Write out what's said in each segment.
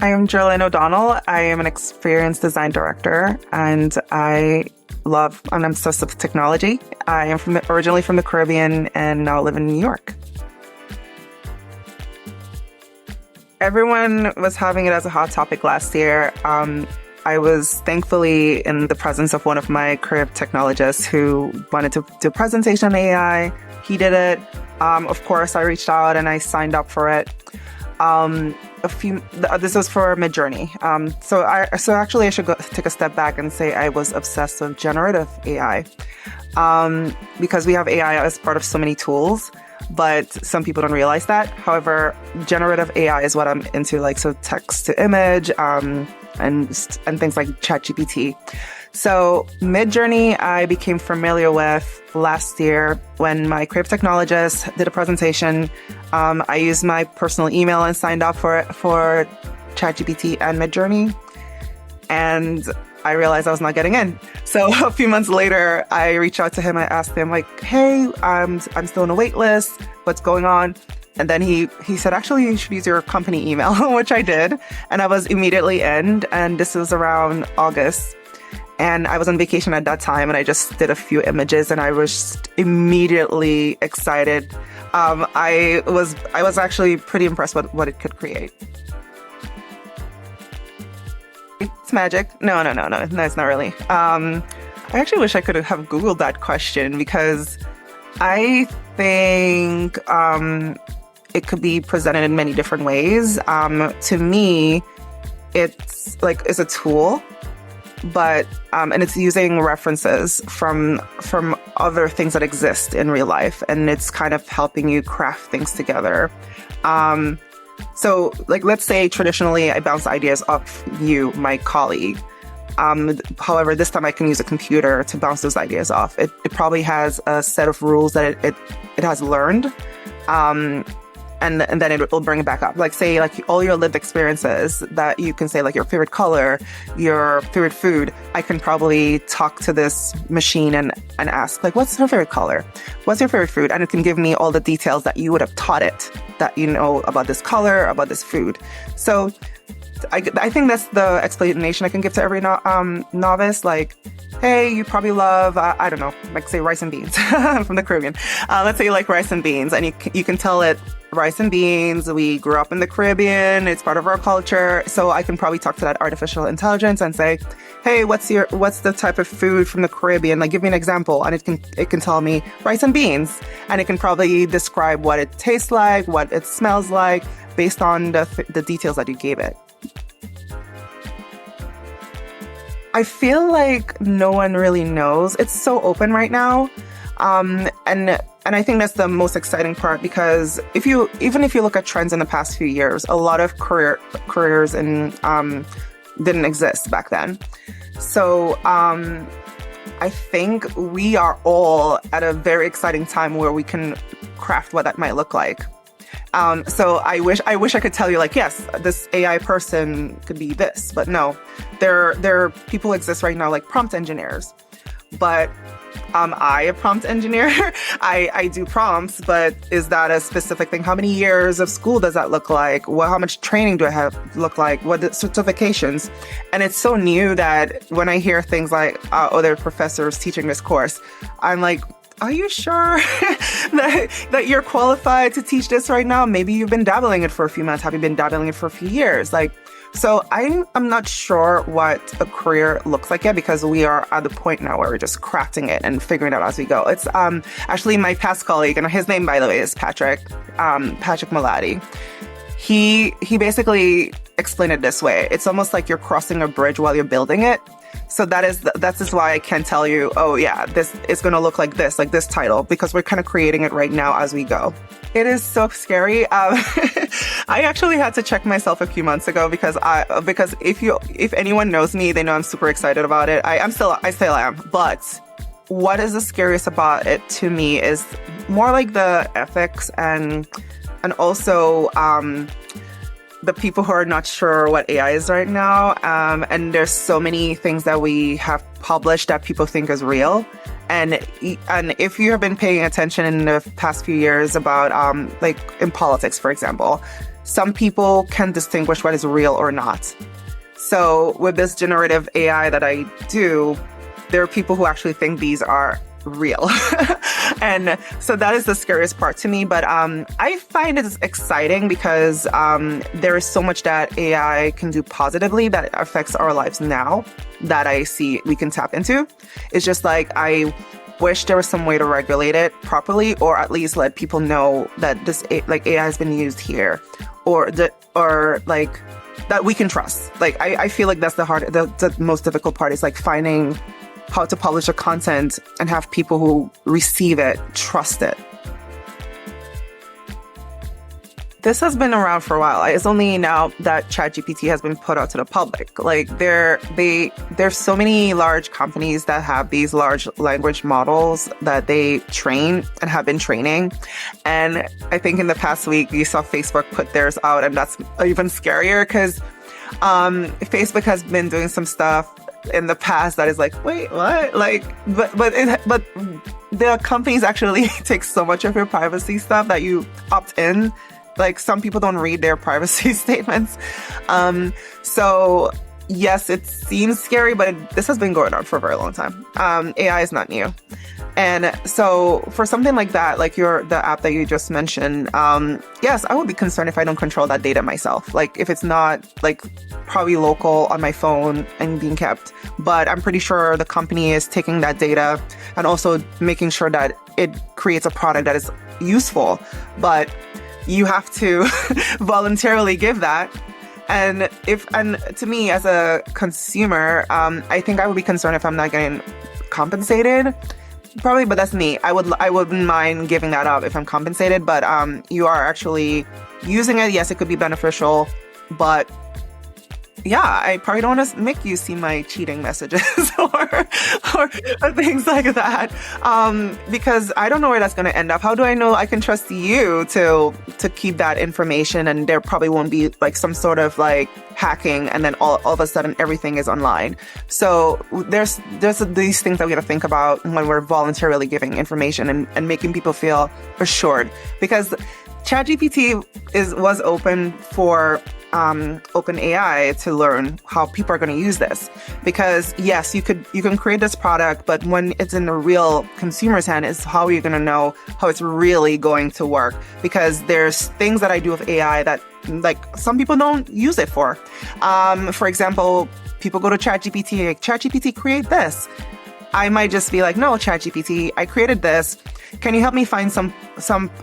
I am Jerlyn O'Donnell. I am an experienced design director, and I'm obsessed with technology. I am originally from the Caribbean and now live in New York. Everyone was having it as a hot topic last year. I was thankfully in the presence of one of my career technologists who wanted to do a presentation on AI. He did it. Of course, I reached out and I signed up for it. This was for Midjourney. So actually I should take a step back and say I was obsessed with generative AI. Because we have AI as part of so many tools, but some people don't realize that. However, generative AI is what I'm into, like, so text to image, and things like Chat GPT. So Midjourney, I became familiar with last year when my creative technologist did a presentation. I used my personal email and signed up for Chat GPT and Midjourney, and I realized I was not getting in. So a few months later, I reached out to him. I asked him, like, hey, I'm still on a wait list. What's going on? And then he said, actually, you should use your company email, which I did. And I was immediately in. And this was around August. And I was on vacation at that time, and I just did a few images, and I was immediately excited. I was actually pretty impressed with what it could create. It's magic. No, it's not really. I actually wish I could have Googled that question, because I think it could be presented in many different ways. To me, it's a tool, but and it's using references from other things that exist in real life, and it's kind of helping you craft things together. So, like, let's say traditionally I bounce ideas off you, my colleague. However, this time I can use a computer to bounce those ideas off. It probably has a set of rules that it has learned, and then it will bring it back up. Like, say, like, all your lived experiences that you can say, like, your favorite color, your favorite food. I can probably talk to this machine and ask, like, what's your favorite color? What's your favorite food? And it can give me all the details that you would have taught it, that you know about this color, about this food. So I think that's the explanation I can give to every novice. Like, hey, you probably love, I don't know, like, say, rice and beans. I'm from the Caribbean. Let's say you like rice and beans, and you can tell it, rice and beans, we grew up in the Caribbean, it's part of our culture. So I can probably talk to that artificial intelligence and say, hey, what's the type of food from the Caribbean? Like, give me an example. And it can tell me rice and beans. And it can probably describe what it tastes like, what it smells like, based on the details that you gave it. I feel like no one really knows. It's so open right now. And I think that's the most exciting part, because even if you look at trends in the past few years, a lot of careers didn't exist back then. So I think we are all at a very exciting time where we can craft what that might look like. So I wish I could tell you, like, yes, this AI person could be this, but no, there are people exist right now, like prompt engineers. But I a prompt engineer. I do prompts, but is that a specific thing? How many years of school does that look like? How much training do I have look like? What the certifications? And it's so new that when I hear things like, there are professors teaching this course, I'm like, are you sure that you're qualified to teach this right now? Maybe you've been dabbling it for a few months. Have you been dabbling it for a few years? So I'm not sure what a career looks like yet, because we are at the point now where we're just crafting it and figuring it out as we go. It's actually my past colleague, and his name, by the way, is Patrick Malati. He basically explained it this way. It's almost like you're crossing a bridge while you're building it. So that's why I can tell you, oh yeah, this is going to look like this title, because we're kind of creating it right now as we go. It is so scary. I actually had to check myself a few months ago, because if anyone knows me, they know I'm super excited about it. I still am. But what is the scariest about it to me is more like the ethics and also the people who are not sure what AI is right now. And there's so many things that we have published that people think is real. And if you have been paying attention in the past few years about, like in politics, for example, some people can distinguish what is real or not. So with this generative AI that I do, there are people who actually think these are real. And so that is the scariest part to me. But I find it exciting because there is so much that AI can do positively that affects our lives now that I see we can tap into. It's just like, I wish there was some way to regulate it properly, or at least let people know that this AI has been used here, or like that we can trust. Like I feel like that's the most difficult part, is like finding how to publish the content and have people who receive it trust it. This has been around for a while. It's only now that Chat GPT has been put out to the public. Like there's so many large companies that have these large language models that they train and have been training. And I think in the past week, you saw Facebook put theirs out, and that's even scarier because Facebook has been doing some stuff in the past that is like, wait, what? Like, but the companies actually take so much of your privacy stuff that you opt in. Like, some people don't read their privacy statements. So yes, it seems scary, but this has been going on for a very long time. AI is not new. And so for something like that, like the app that you just mentioned, yes, I would be concerned if I don't control that data myself. Like if it's not like probably local on my phone and being kept, but I'm pretty sure the company is taking that data and also making sure that it creates a product that is useful. But you have to voluntarily give that. And to me as a consumer, I think I would be concerned if I'm not getting compensated. Probably, but that's me. I wouldn't mind giving that up if I'm compensated, but you are actually using it. Yes, it could be beneficial, but yeah, I probably don't want to make you see my cheating messages or things like that, because I don't know where that's going to end up. How do I know I can trust you to keep that information, and there probably won't be like some sort of like hacking, and then all of a sudden everything is online. So there's these things that we got to think about when we're voluntarily giving information and making people feel assured, because ChatGPT was open for OpenAI to learn how people are going to use this. Because yes, you can create this product, but when it's in the real consumer's hand, is how are you going to know how it's really going to work? Because there's things that I do with AI that like some people don't use it for. For example, people go to ChatGPT, like, ChatGPT, create this. I might just be like, no, ChatGPT, I created this. Can you help me find some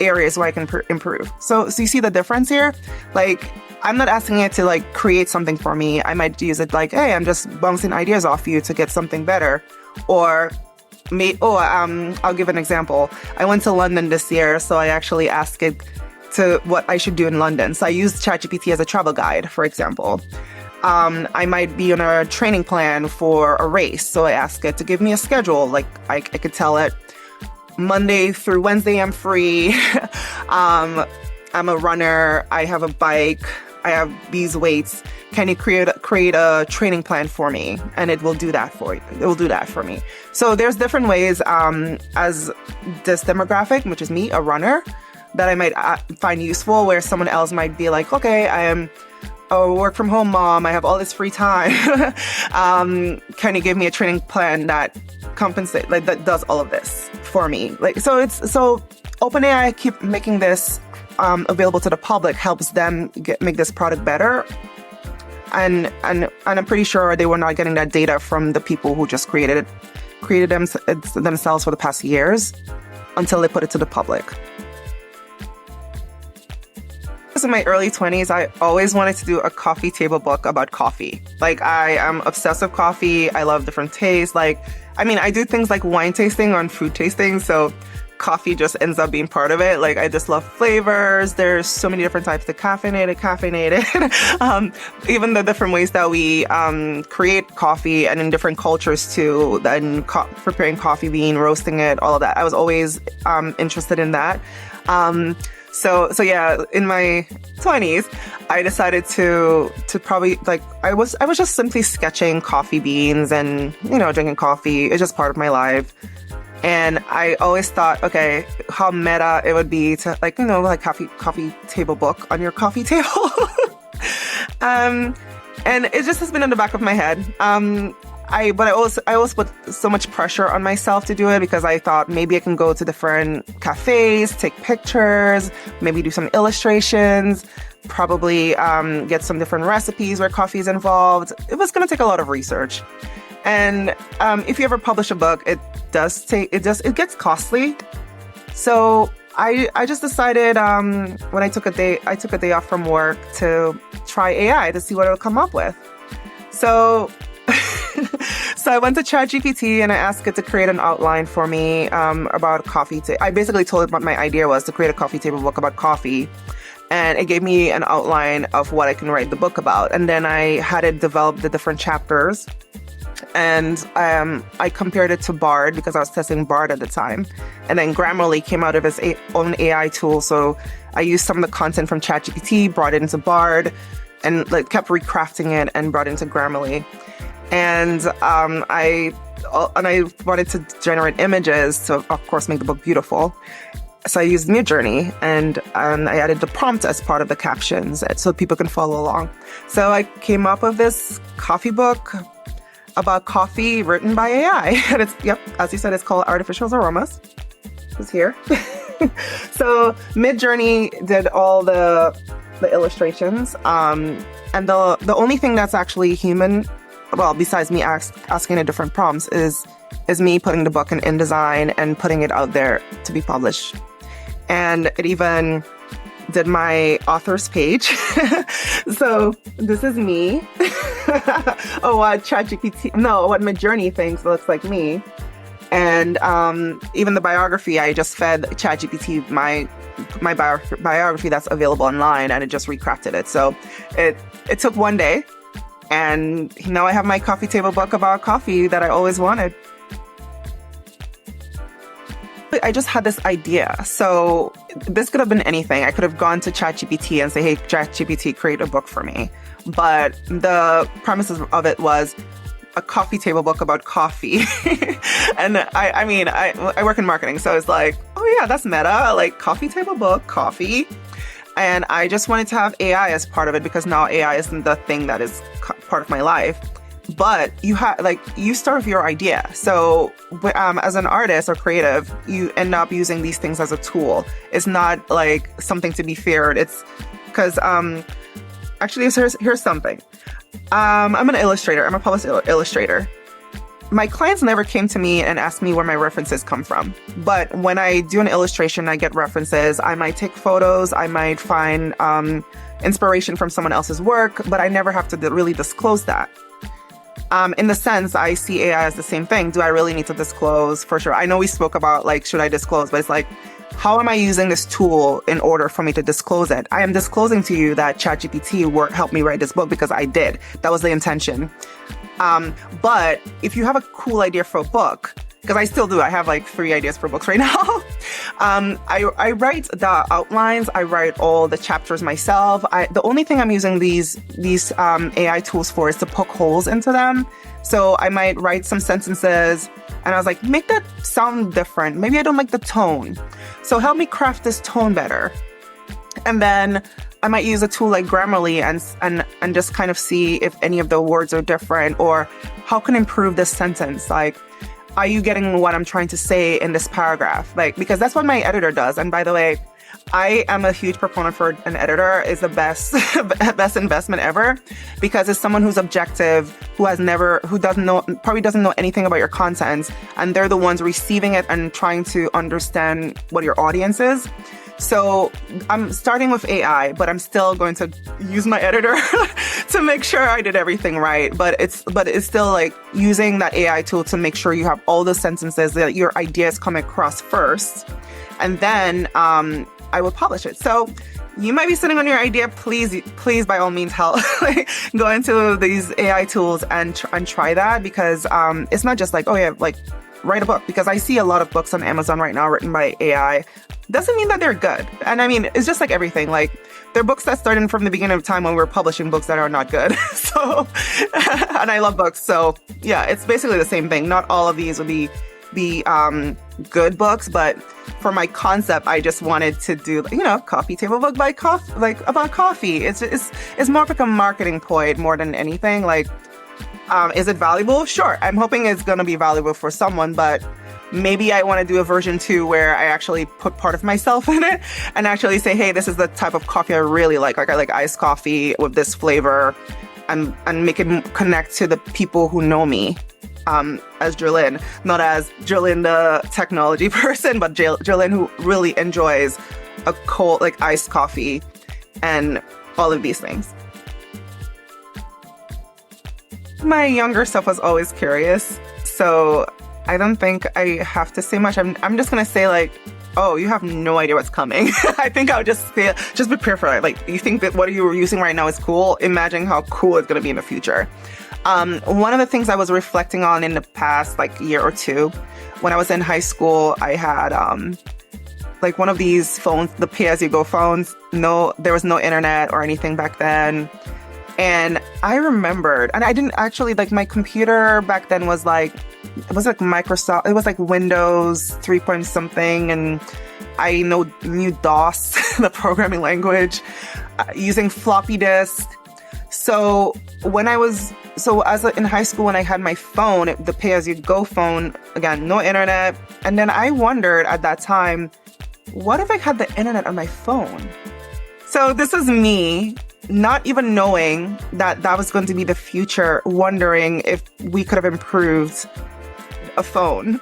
areas where I can improve? So you see the difference here? Like, I'm not asking it to like create something for me. I might use it like, hey, I'm just bouncing ideas off you to get something better. Or I'll give an example. I went to London this year, so I actually asked it to what I should do in London. So I used ChatGPT as a travel guide, for example. I might be on a training plan for a race, so I asked it to give me a schedule. Like I could tell it Monday through Wednesday I'm free. I'm a runner. I have a bike. I have these weights. Can you create a training plan for me? And it will do that for you. It will do that for me. So there's different ways as this demographic, which is me, a runner, that I might find useful, where someone else might be like, okay, I am a work from home mom. I have all this free time. Can you give me a training plan that that does all of this for me? Like, so OpenAI keep making this available to the public, helps them make this product better. And I'm pretty sure they were not getting that data from the people who just created themselves for the past years until they put it to the public. In my early 20s, I always wanted to do a coffee table book about coffee. Like, I am obsessed with coffee. I love different tastes. Like, I mean, I do things like wine tasting and food tasting, so coffee just ends up being part of it. Like, I just love flavors. There's so many different types of caffeinated, even the different ways that we create coffee, and in different cultures too, then preparing coffee bean, roasting it, all of that. I was always interested in that. So yeah, in my 20s, I decided to probably, like, I was just simply sketching coffee beans and, drinking coffee. It's just part of my life. And I always thought, okay, how meta it would be to like, like coffee table book on your coffee table. And it just has been in the back of my head. I always put so much pressure on myself to do it because I thought maybe I can go to different cafes, take pictures, maybe do some illustrations, probably get some different recipes where coffee is involved. It was going to take a lot of research. And if you ever publish a book, it gets costly. So I just decided when I took a day off from work to try AI to see what it would come up with. So so I went to Chat GPT and I asked it to create an outline for me about coffee. I basically told it what my idea was to create a coffee table book about coffee. And it gave me an outline of what I can write the book about. And then I had it develop the different chapters. And I compared it to Bard because I was testing Bard at the time. And then Grammarly came out of its own AI tool. So I used some of the content from Chat GPT, brought it into Bard, and like kept recrafting it and brought it into Grammarly. And I wanted to generate images to, of course, make the book beautiful. So I used Midjourney and I added the prompt as part of the captions so people can follow along. So I came up with this coffee book about coffee written by AI. And it's, as you said, it's called Artificial Aromas. It's here. So Midjourney did all the illustrations. And the only thing that's actually human, well, besides me asking the different prompts, is me putting the book in InDesign and putting it out there to be published. And it even did my author's page. So this is me. What Midjourney thinks looks like me. And even the biography, I just fed ChatGPT my biography that's available online, and it just recrafted it. So it took one day, and now I have my coffee table book about coffee that I always wanted. I just had this idea. So this could have been anything. I could have gone to ChatGPT and say, hey, ChatGPT, create a book for me. But the premises of it was a coffee table book about coffee. And I work in marketing, so it's like, oh yeah, that's meta, like coffee table book, coffee. And I just wanted to have AI as part of it because now AI isn't the thing that is part of my life. But you start with your idea. So as an artist or creative, you end up using these things as a tool. It's not like something to be feared. It's because actually, here's something. I'm an illustrator. I'm a published illustrator. My clients never came to me and asked me where my references come from. But when I do an illustration, I get references. I might take photos. I might find inspiration from someone else's work, but I never have to really disclose that. In the sense, I see AI as the same thing. Do I really need to disclose? For sure. I know we spoke about should I disclose? But it's like, how am I using this tool in order for me to disclose it? I am disclosing to you that ChatGPT helped me write this book because I did. That was the intention. But if you have a cool idea for a book, because I still do, I have 3 ideas for books right now. I write the outlines. I write all the chapters myself. The only thing I'm using these AI tools for is to poke holes into them. So I might write some sentences and I was like, make that sound different. Maybe I don't like the tone. So help me craft this tone better. And then I might use a tool like Grammarly and just kind of see if any of the words are different or how can I improve this sentence. Are you getting what I'm trying to say in this paragraph? Because that's what my editor does. And by the way, I am a huge proponent for an editor. Is the best investment ever, because it's someone who's objective, who probably doesn't know anything about your content, and they're the ones receiving it and trying to understand what your audience is. So I'm starting with AI, but I'm still going to use my editor to make sure I did everything right. But it's still using that AI tool to make sure you have all the sentences that your ideas come across first, and then I will publish it. So you might be sitting on your idea. Please, by all means, help go into these AI tools and try that, because it's not just write a book, because I see a lot of books on Amazon right now written by AI. Doesn't mean that they're good. And I mean, it's just like everything. They're books that started from the beginning of time when we were publishing books that are not good. So, and I love books. So yeah, it's basically the same thing. Not all of these will be be good books, but for my concept, I just wanted to do, coffee table book by coffee, like about coffee. It's more of like a marketing point more than anything. Like, is it valuable? Sure. I'm hoping it's going to be valuable for someone, but maybe I want to do a version 2 where I actually put part of myself in it and actually say, hey, this is the type of coffee I really like. Like I like iced coffee with this flavor, and make it connect to the people who know me. As Jerlyn, not as Jerlyn the technology person, but Jerlyn who really enjoys a cold, like iced coffee and all of these things. My younger self was always curious, so I don't think I have to say much. I'm just gonna say like, oh, you have no idea what's coming. I think I would just say, just prepare for it. Like, you think that what you're using right now is cool? Imagine how cool it's gonna be in the future. One of the things I was reflecting on in the past like year or two, when I was in high school, I had like one of these phones, the pay-as-you-go phones. No, there was no internet or anything back then. And I remembered, and I didn't actually, like, my computer back then was like, it was like Microsoft, it was like Windows 3 point something, and I knew DOS, the programming language, using floppy disk. So in high school, when I had my phone, the pay-as-you-go phone, again, no internet. And then I wondered at that time, what if I had the internet on my phone? So this is me not even knowing that that was going to be the future, wondering if we could have improved a phone.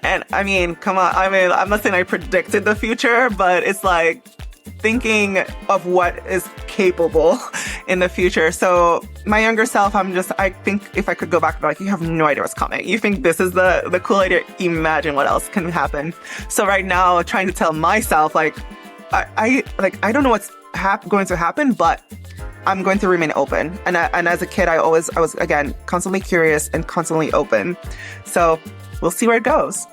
And I mean, come on. I mean, I'm not saying I predicted the future, but it's like thinking of what is capable in the future. So my younger self, I think if I could go back, like, you have no idea what's coming. You think this is the cool idea. Imagine what else can happen. So right now, trying to tell myself, like, I don't know what's going to happen, but I'm going to remain open. And as a kid, I was, again, constantly curious and constantly open. So we'll see where it goes.